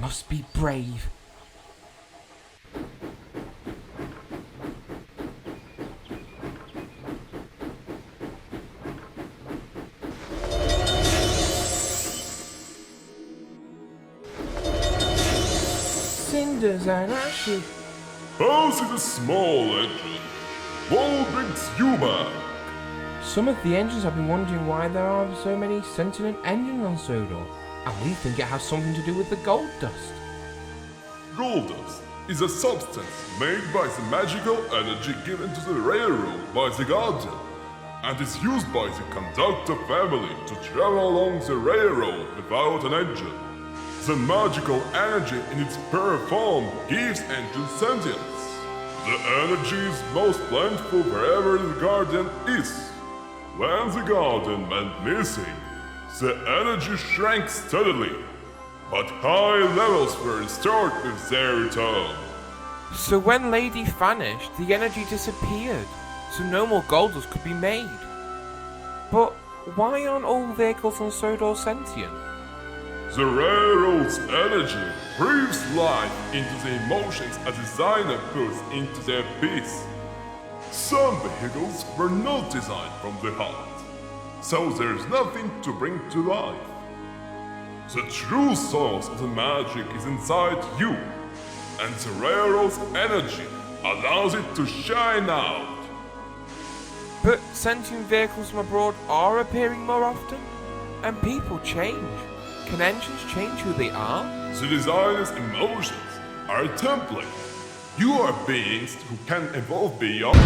must be brave. Cinders and ashes. Percy is a small engine. What brings you back? Some of the engines have been wondering why there are so many sentient engines on Sodor, and we think it has something to do with the gold dust. Gold dust is a substance made by the magical energy given to the railroad by the Guardian, and is used by the conductor family to travel along the railroad without an engine. The magical energy in its pure form gives engine sentience. The energy is most plentiful wherever the Guardian is. When the Guardian went missing, the energy shrank steadily, but high levels were restored with their return. So when Lady vanished, the energy disappeared, so no more gold dust could be made. But why aren't all vehicles on Sodor sentient? The railroad's energy breathes life into the emotions a designer puts into their piece. Some vehicles were not designed from the heart, so there's nothing to bring to life. The true source of the magic is inside you, and the railroad's energy allows it to shine out. But sentient vehicles from abroad are appearing more often, and people change. Can engines change who they are? The designer's emotions are a template. You are beings who can evolve beyond.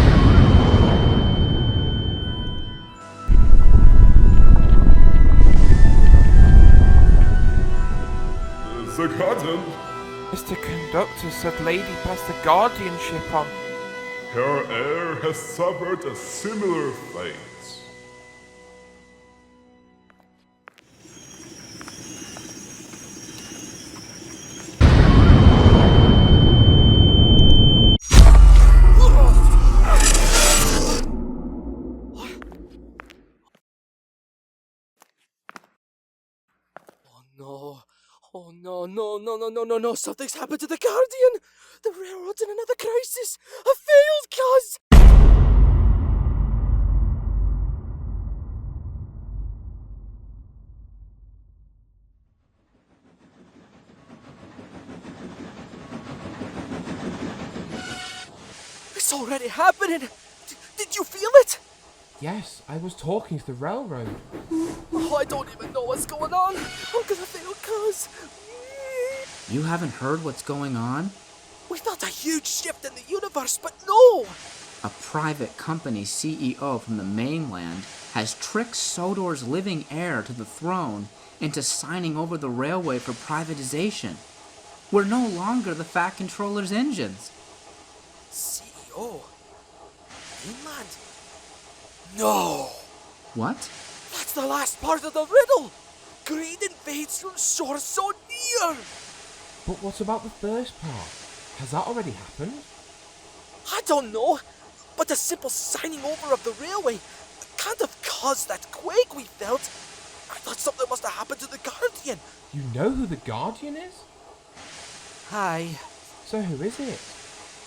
The Guardian. Mr. Conductor said Lady passed the guardianship on. Her heir has suffered a similar fate. No, something's happened to the Guardian! The railroad's in another crisis! A failed cause! It's already happening! Did you feel it? Yes, I was talking to the railroad. Oh, I don't even know what's going on! I'm gonna fail cause! You haven't heard what's going on? We felt a huge shift in the universe, but no! A private company CEO from the mainland has tricked Sodor's living heir to the throne into signing over the railway for privatization. We're no longer the Fat Controller's engines. CEO? Mainland? No! What? That's the last part of the riddle! Greed invades from shores so near! But what about the first part? Has that already happened? I don't know, but the simple signing over of the railway can't have caused that quake we felt. I thought something must have happened to the Guardian. You know who the Guardian is? Hi. So who is it?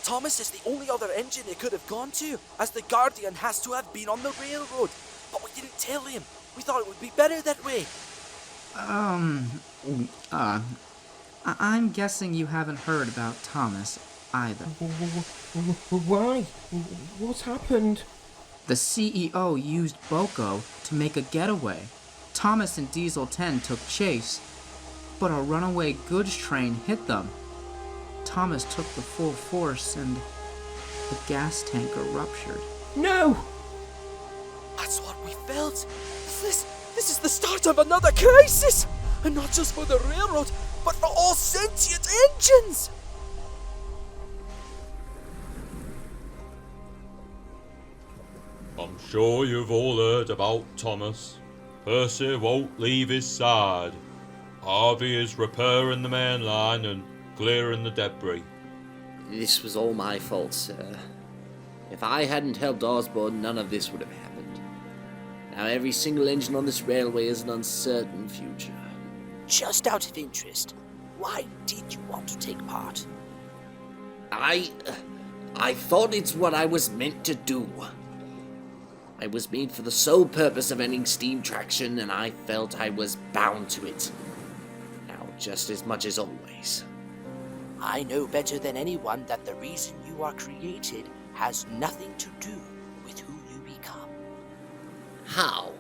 Thomas is the only other engine it could have gone to, as the Guardian has to have been on the railroad. But we didn't tell him. We thought it would be better that way. I'm guessing you haven't heard about Thomas either. Why? What's happened? The CEO used BoCo to make a getaway. Thomas and Diesel 10 took chase, but a runaway goods train hit them. Thomas took the full force and the gas tanker ruptured. No! That's what we felt. This is the start of another crisis! And not just for the railroad, but for all sentient engines! I'm sure you've all heard about Thomas. Percy won't leave his side. Harvey is repairing the main line and clearing the debris. This was all my fault, sir. If I hadn't helped Osborne, none of this would have happened. Now every single engine on this railway is an uncertain future. Just out of interest, Why did you want to take part? I thought it's what I was meant to do. I was made for the sole purpose of ending steam traction, and I felt I was bound to it. Now, just as much as always. I know better than anyone that the reason you are created has nothing to do with who you become. How?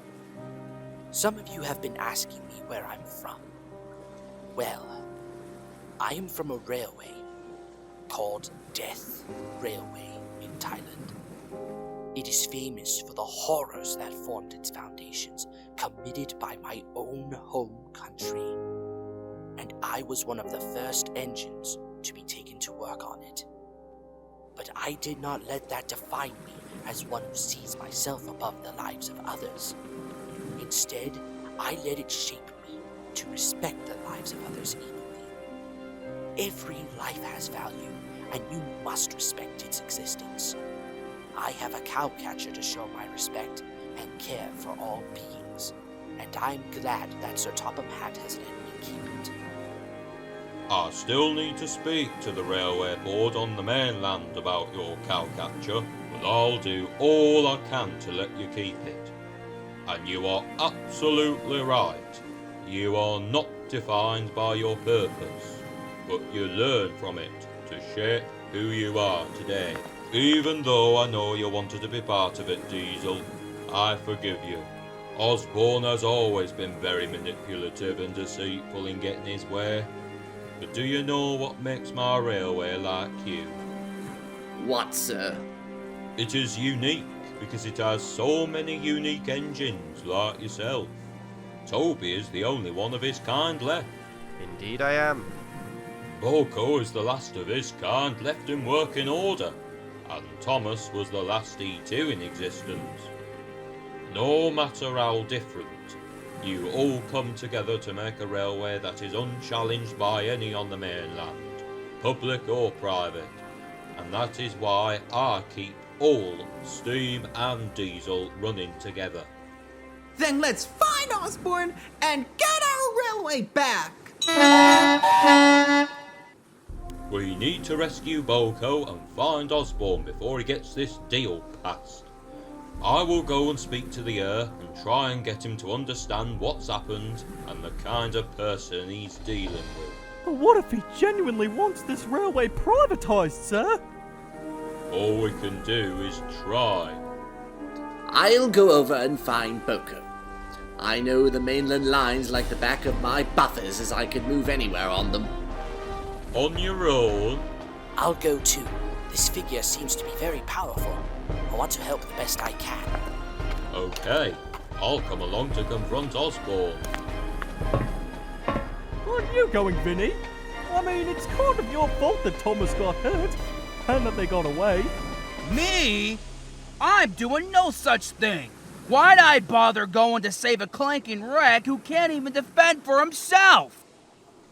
Some of you have been asking me where I'm from. Well, I am from a railway called Death Railway in Thailand. It is famous for the horrors that formed its foundations, committed by my own home country. And I was one of the first engines to be taken to work on it. But I did not let that define me as one who sees myself above the lives of others. Instead, I let it shape me to respect the lives of others equally. Every life has value, and you must respect its existence. I have a cowcatcher to show my respect and care for all beings, and I'm glad that Sir Topham Hatt has let me keep it. I still need to speak to the railway board on the mainland about your cowcatcher, but I'll do all I can to let you keep it. And you are absolutely right. You are not defined by your purpose, but you learn from it to shape who you are today. Even though I know you wanted to be part of it, Diesel, I forgive you. Osborne has always been very manipulative and deceitful in getting his way. But do you know what makes my railway like you? What, sir? It is unique because it has so many unique engines like yourself. Toby is the only one of his kind left. Indeed I am. BoCo is the last of his kind left in working order, and Thomas was the last E2 in existence. No matter how different, you all come together to make a railway that is unchallenged by any on the mainland, public or private, and that is why I keep all steam and diesel running together. Then let's find Osborne and get our railway back! We need to rescue BoCo and find Osborne before he gets this deal passed. I will go and speak to the heir and try and get him to understand what's happened and the kind of person he's dealing with. But what if he genuinely wants this railway privatised, sir? All we can do is try. I'll go over and find BoCo. I know the mainland lines like the back of my buffers, as I could move anywhere on them. On your own? I'll go too. This figure seems to be very powerful. I want to help the best I can. Okay, I'll come along to confront Osborne. Aren't you going, Vinny? I mean, it's kind of your fault that Thomas got hurt, and that they got away. Me? I'm doing no such thing. Why'd I bother going to save a clanking wreck who can't even defend for himself?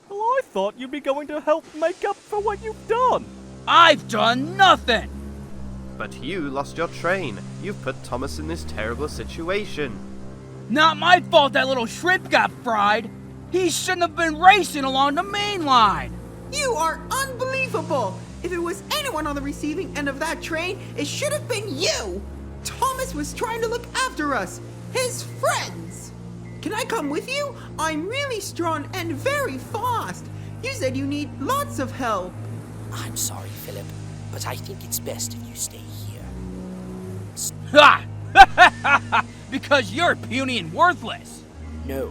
Well, I thought you'd be going to help make up for what you've done. I've done nothing! But you lost your train. You've put Thomas in this terrible situation. Not my fault that little shrimp got fried. He shouldn't have been racing along the main line. You are unbelievable! If it was anyone on the receiving end of that train, it should have been you! Thomas was trying to look after us, his friends! Can I come with you? I'm really strong and very fast. You said you need lots of help. I'm sorry, Philip, but I think it's best if you stay here. Ha! Because you're puny and worthless. No,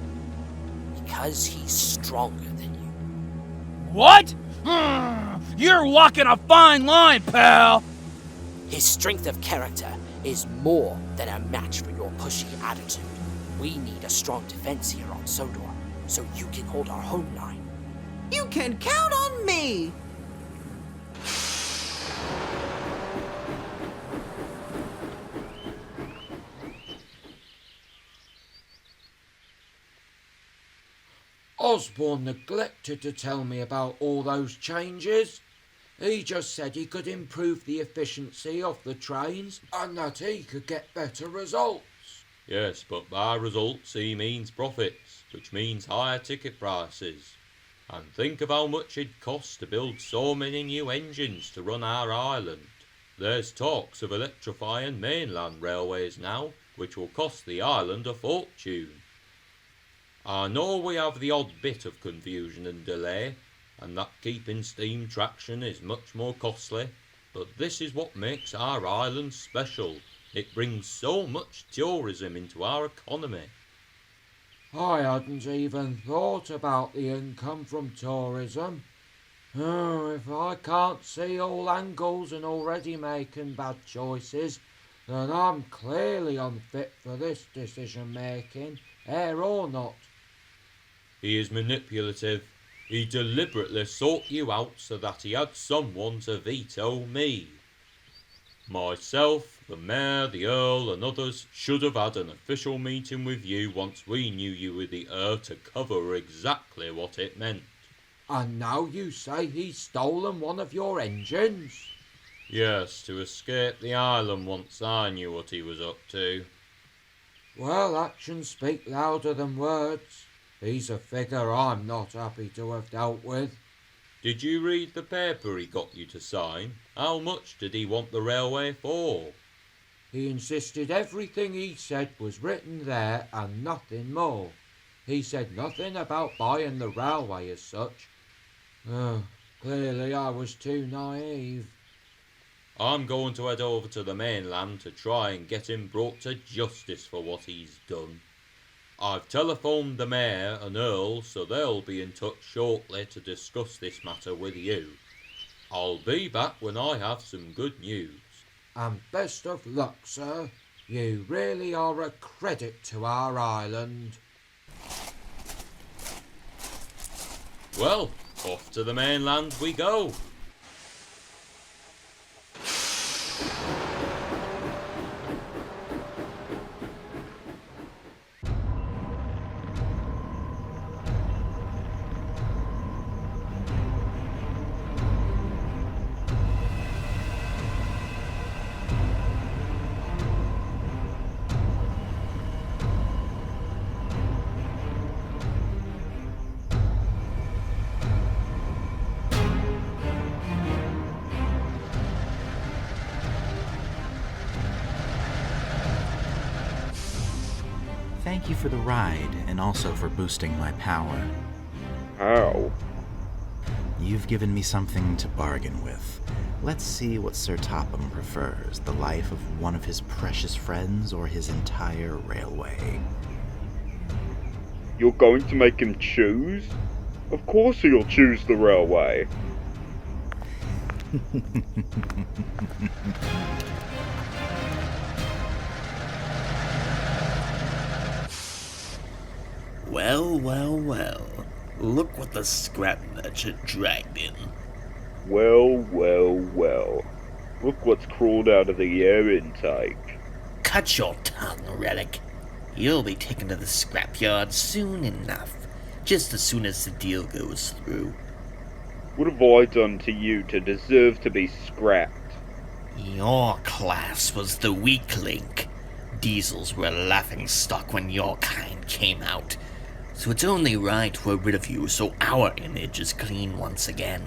because he's stronger than you. What? You're walking a fine line, pal. His strength of character is more than a match for your pushy attitude. We need a strong defense here on Sodor, so you can hold our home line. You can count on me! Osborne neglected to tell me about all those changes. He just said he could improve the efficiency of the trains and that he could get better results. Yes, but by results he means profits, which means higher ticket prices. And think of how much it costs to build so many new engines to run our island. There's talks of electrifying mainland railways now, which will cost the island a fortune. I know we have the odd bit of confusion and delay, and that keeping steam traction is much more costly, but this is what makes our island special. It brings so much tourism into our economy. I hadn't even thought about the income from tourism. Oh, if I can't see all angles and already making bad choices, then I'm clearly unfit for this decision making, heir or not. He is manipulative. He deliberately sought you out so that he had someone to veto me. Myself, the Mayor, the Earl and others should have had an official meeting with you once we knew you were the heir to cover exactly what it meant. And now you say he's stolen one of your engines? Yes, to escape the island once I knew what he was up to. Well, actions speak louder than words. He's a figure I'm not happy to have dealt with. Did you read the paper he got you to sign? How much did he want the railway for? He insisted everything he said was written there and nothing more. He said nothing about buying the railway as such. Clearly I was too naive. I'm going to head over to the mainland to try and get him brought to justice for what he's done. I've telephoned the Mayor and Earl, so they'll be in touch shortly to discuss this matter with you. I'll be back when I have some good news. And best of luck, sir. You really are a credit to our island. Well, off to the mainland we go. Thank you for the ride, and also for boosting my power. How? You've given me something to bargain with. Let's see what Sir Topham prefers, the life of one of his precious friends or his entire railway. You're going to make him choose? Of course he'll choose the railway. Well, well, well. Look what the scrap merchant dragged in. Well, well, well. Look what's crawled out of the air intake. Cut your tongue, Relic. You'll be taken to the scrapyard soon enough. Just as soon as the deal goes through. What have I done to you to deserve to be scrapped? Your class was the weak link. Diesels were a laughingstock when your kind came out. So it's only right we're rid of you so our image is clean once again.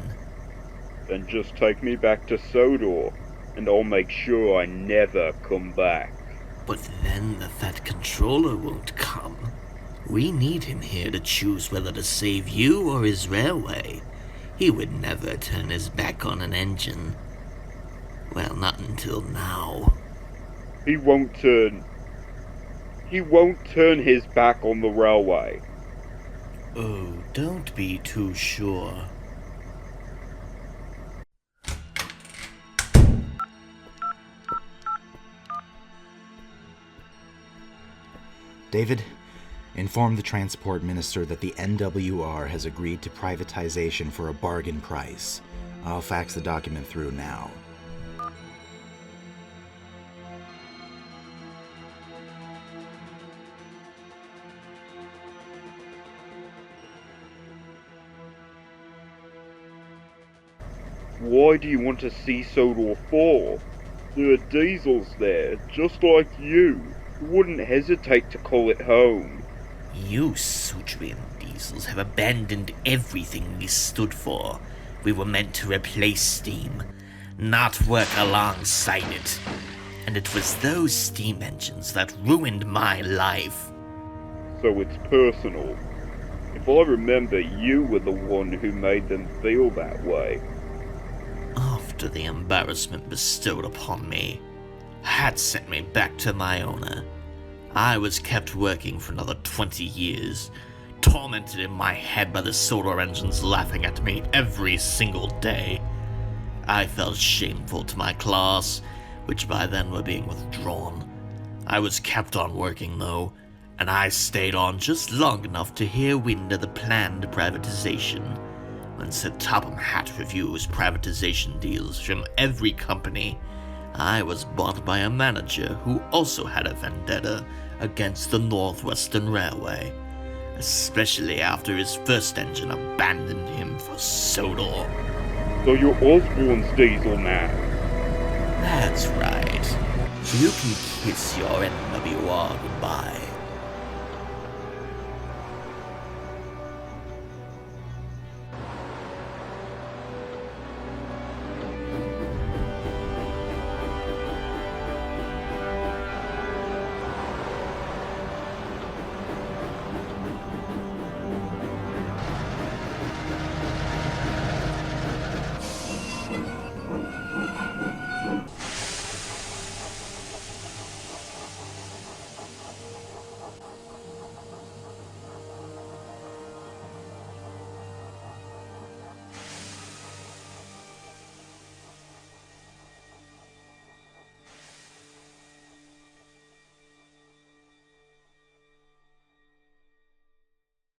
Then just take me back to Sodor, and I'll make sure I never come back. But then the Fat Controller won't come. We need him here to choose whether to save you or his railway. He would never turn his back on an engine. Well, not until now. He won't turn his back on the railway. Oh, don't be too sure. David, inform the Transport Minister that the NWR has agreed to privatization for a bargain price. I'll fax the document through now. Why do you want to see Sodor for? There are diesels there, just like you, who wouldn't hesitate to call it home. You Sutrin Weasels have abandoned everything we stood for. We were meant to replace steam, not work alongside it. And it was those steam engines that ruined my life. So it's personal. If I remember, you were the one who made them feel that way. After the embarrassment bestowed upon me had sent me back to my owner, I was kept working for another 20 years, tormented in my head by the Sodor engines laughing at me every single day. I felt shameful to my class, which by then were being withdrawn. I was kept on working though, and I stayed on just long enough to hear wind of the planned privatization. When Sir Topham had to review his privatization deals from every company, I was bought by a manager who also had a vendetta against the Northwestern Railway, especially after his first engine abandoned him for Sodor. So you're Osborne's diesel now? That's right. So you can kiss your NWR goodbye.